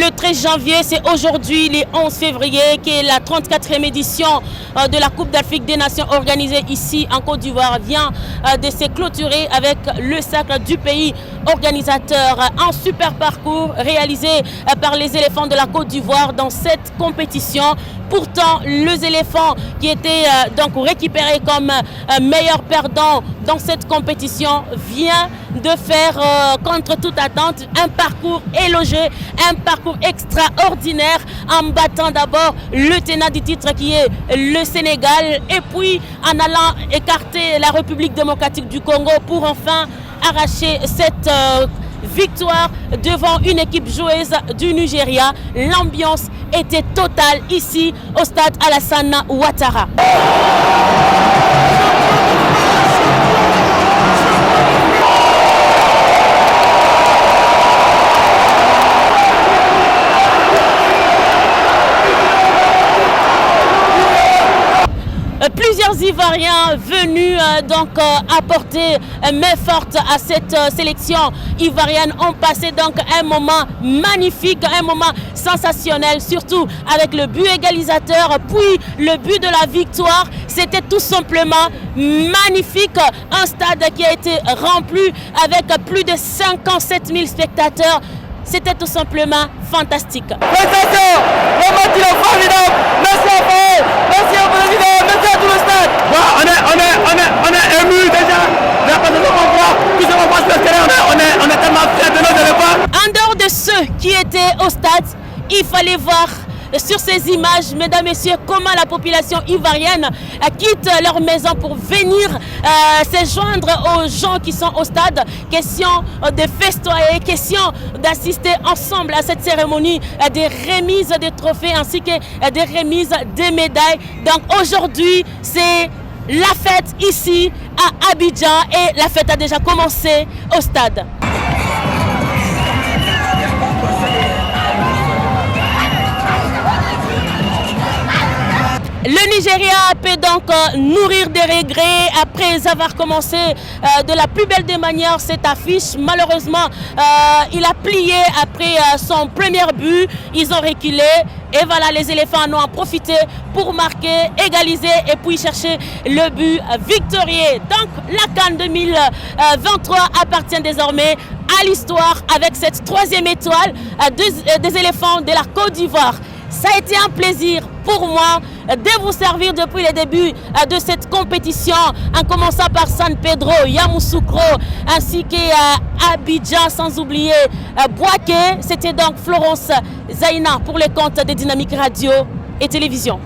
le 13 janvier, c'est aujourd'hui, le 11 février, qui est la 34e édition de la Coupe d'Afrique des Nations organisée ici en Côte d'Ivoire, vient de se clôturer avec le sacre du pays organisateur. Un super parcours réalisé par les éléphants de la Côte d'Ivoire dans cette compétition. Pourtant, les éléphants qui étaient donc récupérés comme meilleurs perdants dans cette compétition vient de faire, contre toute attente, un parcours élogieux, un parcours extraordinaire en battant d'abord le tenant du titre qui est le Sénégal et puis en allant écarter la République démocratique du Congo pour enfin arracher cette victoire devant une équipe joueuse du Nigeria. L'ambiance était totale ici au stade Alassane Ouattara. Plusieurs Ivoiriens venus apporter main forte à cette sélection ivoirienne ont passé donc un moment magnifique, un moment sensationnel, surtout avec le but égalisateur, puis le but de la victoire. C'était tout simplement magnifique, un stade qui a été rempli avec plus de 57 000 spectateurs. C'était tout simplement fantastique. Félicitations, le match est formidable. Merci à vous, merci au président, merci à tout le stade. On est ému déjà. On est tellement fiers de nos éléphants. En dehors de ceux qui étaient au stade, il fallait voir sur ces images, mesdames, messieurs, comment la population ivoirienne quitte leur maison pour venir se joindre aux gens qui sont au stade. Question de festoyer, question d'assister ensemble à cette cérémonie des remises des trophées ainsi que des remises des médailles. Donc aujourd'hui, c'est la fête ici à Abidjan et la fête a déjà commencé au stade. Le Nigeria peut donc nourrir des regrets après avoir commencé de la plus belle des manières cette affiche. Malheureusement, il a plié après son premier but. Ils ont reculé et voilà, les éléphants en ont profité pour marquer, égaliser et puis chercher le but victorieux. Donc la CAN 2023 appartient désormais à l'histoire avec cette 3e étoile des éléphants de la Côte d'Ivoire. Ça a été un plaisir pour moi de vous servir depuis le début de cette compétition, en commençant par San Pedro, Yamoussoukro, ainsi qu'à Abidjan, sans oublier Bouaké. C'était donc Florence Zaina pour les comptes de Dynamique Radio et Télévision.